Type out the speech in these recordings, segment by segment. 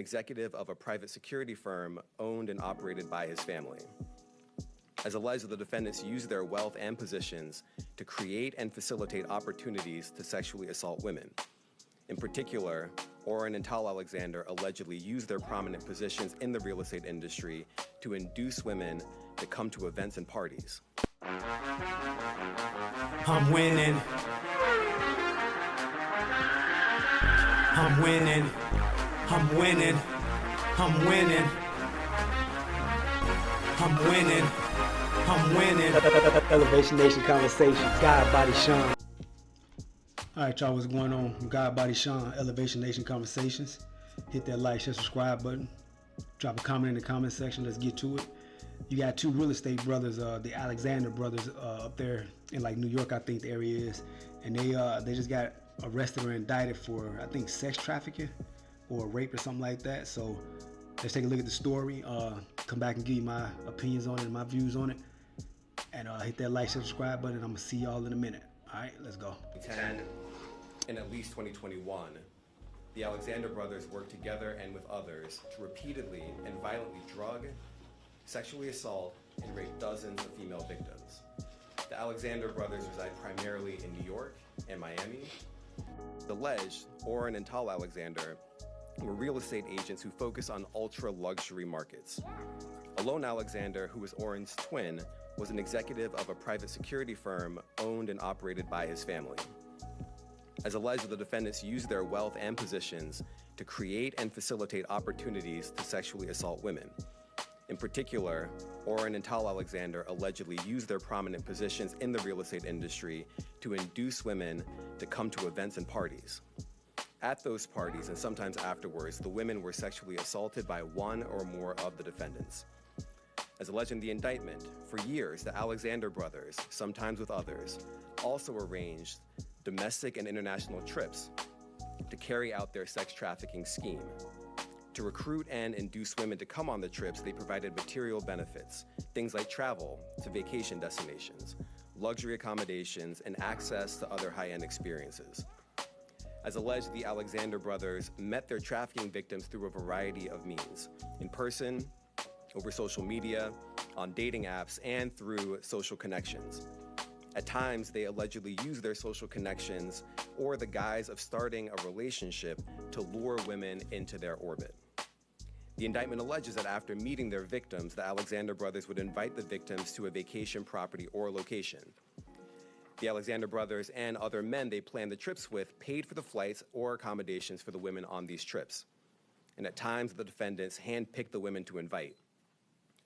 executive of a private security firm owned and operated by his family. As alleged, the defendants used their wealth and positions to create and facilitate opportunities to sexually assault women. In particular, Orrin and Tal Alexander allegedly used their prominent positions in the real estate industry to induce women to come to events and parties. I'm winning. I'm winning. I'm winning. I'm winning. I'm winning. I'm winning. Elevation Nation Conversations. God Body Sean. All right, y'all, what's going on? God Body Sean, Elevation Nation Conversations. Hit that like, share, subscribe button. Drop a comment in the comment section. Let's get to it. You got two real estate brothers, the Alexander brothers, up there in like New York, I think the area is, and they just got arrested or indicted for, I think, sex trafficking or rape or something like that. So let's take a look at the story. Come back and give you my opinions on it and my views on it. And hit that like, share, subscribe button. I'm gonna see y'all in a minute. All right, let's go. 2010 and at least 2021, the Alexander brothers worked together and with others to repeatedly and violently drug, sexually assault, and rape dozens of female victims. The Alexander brothers reside primarily in New York and Miami. Alleged, Orrin and Tal Alexander were real estate agents who focus on ultra-luxury markets. Alone Alexander, who was Orrin's twin, was an executive of a private security firm owned and operated by his family. As alleged, the defendants used their wealth and positions to create and facilitate opportunities to sexually assault women. In particular, Orrin and Tal Alexander allegedly used their prominent positions in the real estate industry to induce women to come to events and parties. At those parties, and sometimes afterwards, the women were sexually assaulted by one or more of the defendants. As alleged in the indictment, for years, the Alexander brothers, sometimes with others, also arranged domestic and international trips to carry out their sex trafficking scheme. To recruit and induce women to come on the trips, they provided material benefits, things like travel to vacation destinations, luxury accommodations, and access to other high-end experiences. As alleged, the Alexander brothers met their trafficking victims through a variety of means: in person, over social media, on dating apps, and through social connections. At times, they allegedly used their social connections or the guise of starting a relationship to lure women into their orbit. The indictment alleges that after meeting their victims, the Alexander brothers would invite the victims to a vacation property or location. The Alexander brothers and other men they planned the trips with paid for the flights or accommodations for the women on these trips. And at times, the defendants handpicked the women to invite.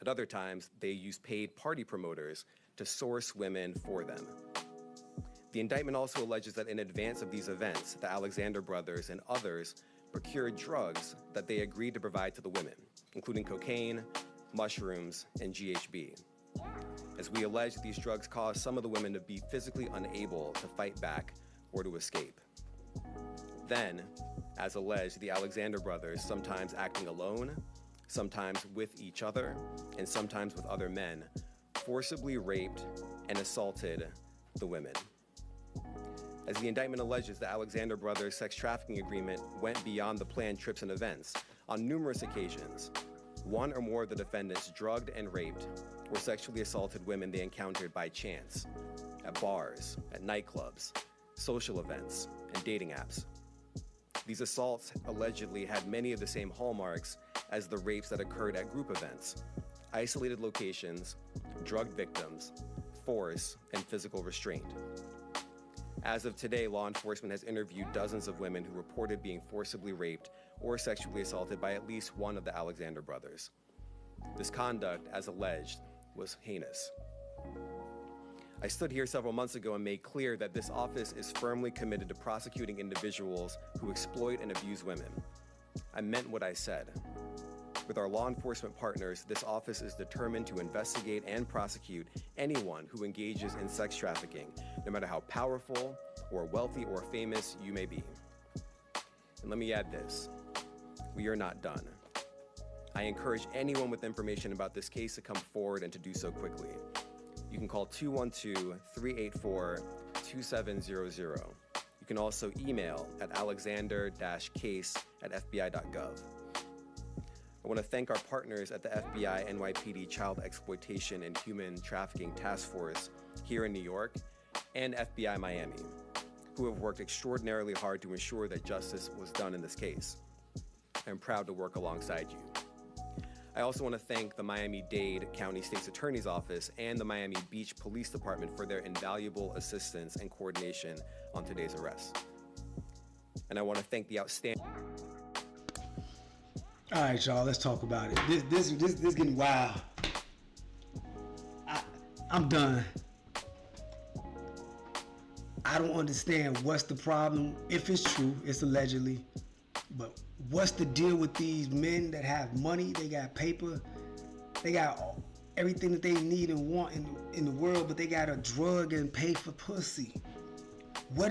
At other times, they used paid party promoters to source women for them. The indictment also alleges that in advance of these events, the Alexander brothers and others procured drugs that they agreed to provide to the women, including cocaine, mushrooms, and GHB. As we allege, these drugs caused some of the women to be physically unable to fight back or to escape. Then, as alleged, the Alexander brothers, sometimes acting alone, sometimes with each other, and sometimes with other men, forcibly raped and assaulted the women. As the indictment alleges, the Alexander brothers' sex trafficking agreement went beyond the planned trips and events. On numerous occasions, one or more of the defendants drugged and raped or sexually assaulted women they encountered by chance, at bars, at nightclubs, social events, and dating apps. These assaults allegedly had many of the same hallmarks as the rapes that occurred at group events: isolated locations, drugged victims, force, and physical restraint. As of today, law enforcement has interviewed dozens of women who reported being forcibly raped or sexually assaulted by at least one of the Alexander brothers. This conduct, as alleged, was heinous. I stood here several months ago and made clear that this office is firmly committed to prosecuting individuals who exploit and abuse women. I meant what I said. With our law enforcement partners, this office is determined to investigate and prosecute anyone who engages in sex trafficking, no matter how powerful or wealthy or famous you may be. And let me add this: we are not done. I encourage anyone with information about this case to come forward and to do so quickly. You can call 212-384-2700. You can also email at alexander-case@fbi.gov. I want to thank our partners at the FBI NYPD Child Exploitation and Human Trafficking Task Force here in New York and FBI Miami, who have worked extraordinarily hard to ensure that justice was done in this case. I'm proud to work alongside you. I also want to thank the Miami-Dade County State's Attorney's Office and the Miami Beach Police Department for their invaluable assistance and coordination on today's arrest. And I want to thank the outstanding... All right, y'all, let's talk about it. This getting wild. I'm done. I don't understand what's the problem. If it's true, it's allegedly. But what's the deal with these men that have money? They got paper. They got everything that they need and want in the world, but they got to drug and pay for pussy. What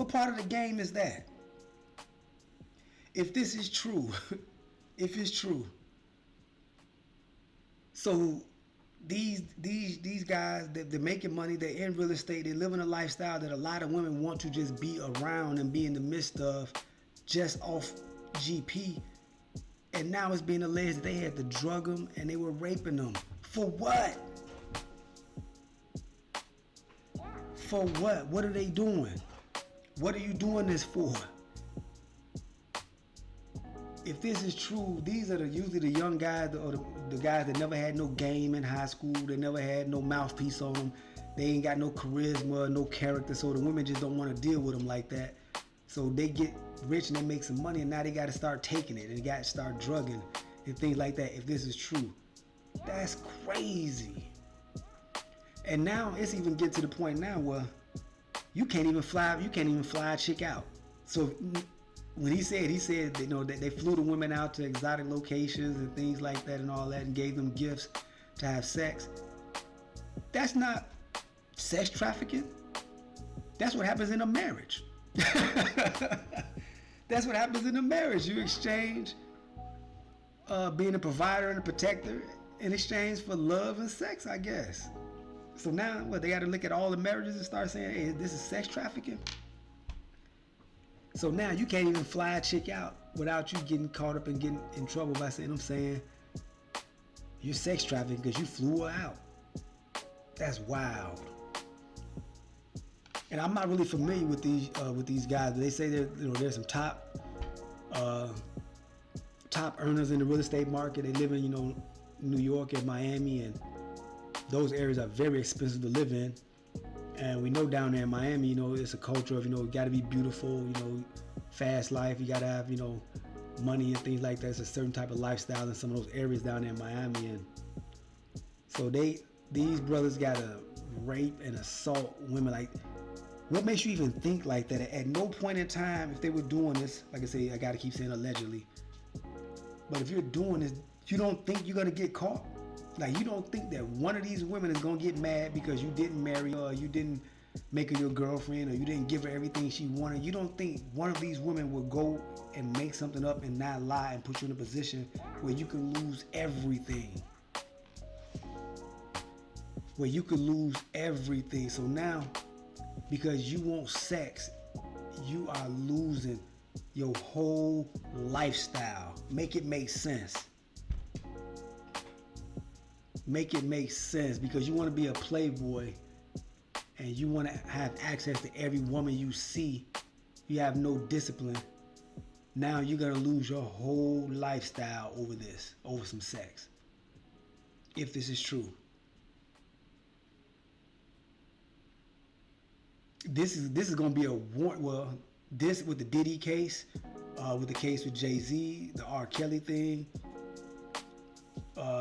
part of the game is that? If this is true, if it's true, so these guys, they're making money, they're in real estate, they're living a lifestyle that a lot of women want to just be around and be in the midst of, just off GP, and now it's being alleged that they had to drug them and they were raping them. For what? For what? What are they doing? What are you doing this for? If this is true, these are usually the young guys or the guys that never had no game in high school. They never had no mouthpiece on them. They ain't got no charisma, no character, so the women just don't want to deal with them like that. So they get rich and they make some money, and now they got to start taking it and they got to start drugging and things like that. If this is true, that's crazy. And now it's even getting to the point now where you can't even fly a chick out. So when he said that they flew the women out to exotic locations and things like that and all that and gave them gifts to have sex, that's not sex trafficking. That's what happens in a marriage. That's what happens in a marriage. You exchange being a provider and a protector in exchange for love and sex, I guess. So now they got to look at all the marriages and start saying, hey, this is sex trafficking? So now you can't even fly a chick out without you getting caught up and getting in trouble by saying, you're sex trafficking because you flew her out. That's wild. And I'm not really familiar with these guys. They say there's some top earners in the real estate market. They live in New York and Miami, and those areas are very expensive to live in. And we know down there in Miami, it's a culture of, you got to be beautiful, fast life. You got to have, money and things like that. It's a certain type of lifestyle in some of those areas down there in Miami. And so these brothers got to rape and assault women. Like, what makes you even think like that? At no point in time, if they were doing this, like I say, I got to keep saying allegedly, but if you're doing this, you don't think you're going to get caught? Like, you don't think that one of these women is going to get mad because you didn't marry her, or you didn't make her your girlfriend, or you didn't give her everything she wanted? You don't think one of these women will go and make something up and not lie and put you in a position where you can lose everything? Where you could lose everything. So now, because you want sex, you are losing your whole lifestyle. Make it make sense. Make it make sense, because you want to be a playboy and you want to have access to every woman you see. You have no discipline. Now you're going to lose your whole lifestyle over some sex. If this is true. This is going to be a warrant. Well, this with the Diddy case, with the case with Jay-Z, the R. Kelly thing,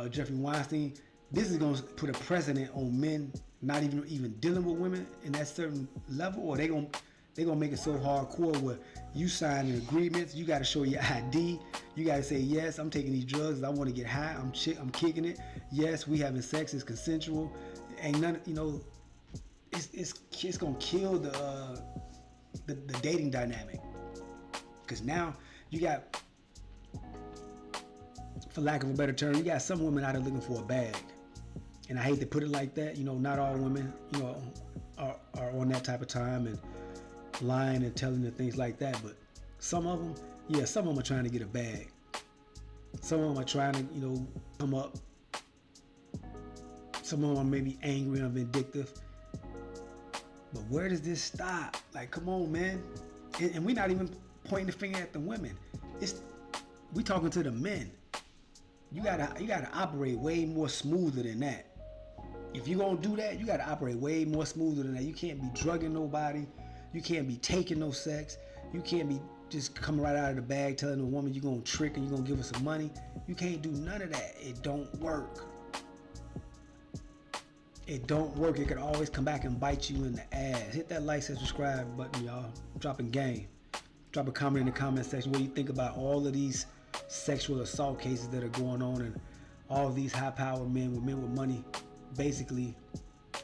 Jeffrey Weinstein, this is going to put a precedent on men not even dealing with women in that certain level, or they're going to make it so hardcore where you sign an agreement, you got to show your ID, you got to say, yes, I'm taking these drugs, I want to get high, I'm kicking it, yes, we having sex, it's consensual, ain't none, it's gonna kill the dating dynamic, because now you got, for lack of a better term, you got some women out there looking for a bag. And I hate to put it like that, not all women, are on that type of time and lying and telling and things like that. But some of them are trying to get a bag. Some of them are trying to, come up. Some of them are maybe angry and vindictive. But where does this stop? Like, come on, man. And we're not even pointing the finger at the women. We talking to the men. You gotta operate way more smoother than that. If you're gonna do that, you gotta operate way more smoother than that. You can't be drugging nobody. You can't be taking no sex. You can't be just coming right out of the bag telling a woman you're gonna trick and you're gonna give her some money. You can't do none of that. It don't work. It don't work. It could always come back and bite you in the ass. Hit that like and subscribe button, y'all. I'm dropping game. Drop a comment in the comment section what you think about all of these sexual assault cases that are going on and all of these high-powered men with money basically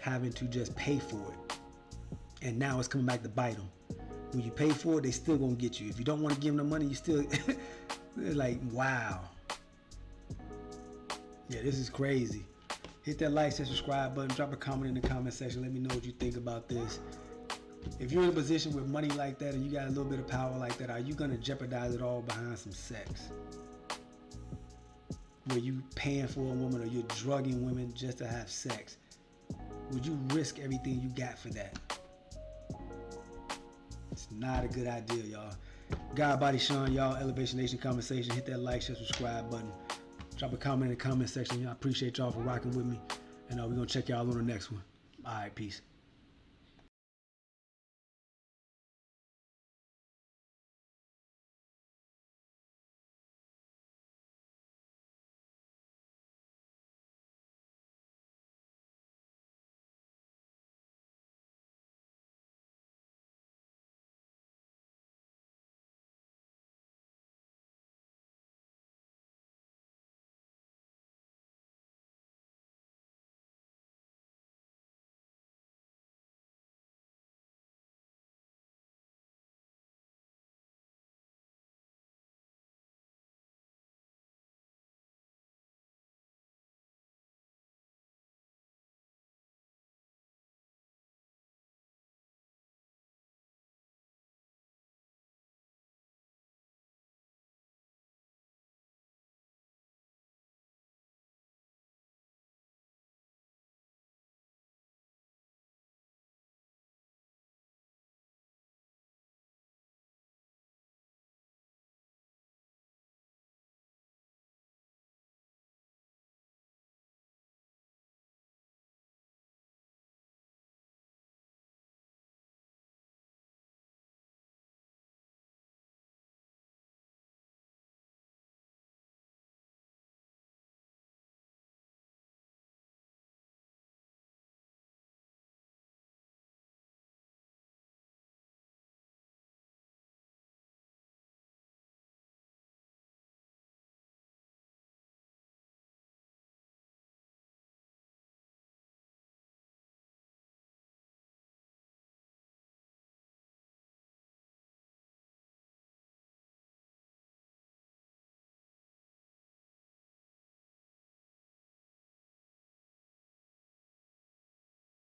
having to just pay for it. And now it's coming back to bite them. When you pay for it, they still gonna get you. If you don't want to give them the money, you still they're like, wow. Yeah, this is crazy. Hit that like and subscribe button. Drop a comment in the comment section. Let me know what you think about this. If you're in a position with money like that and you got a little bit of power like that, are you gonna jeopardize it all behind some sex? Where you paying for a woman or you're drugging women just to have sex? Would you risk everything you got for that? It's not a good idea, y'all. God Body Sean, y'all. Elevation Nation Conversation. Hit that like, share, subscribe button. Drop a comment in the comment section. I appreciate y'all for rocking with me. And we're going to check y'all on the next one. All right, peace.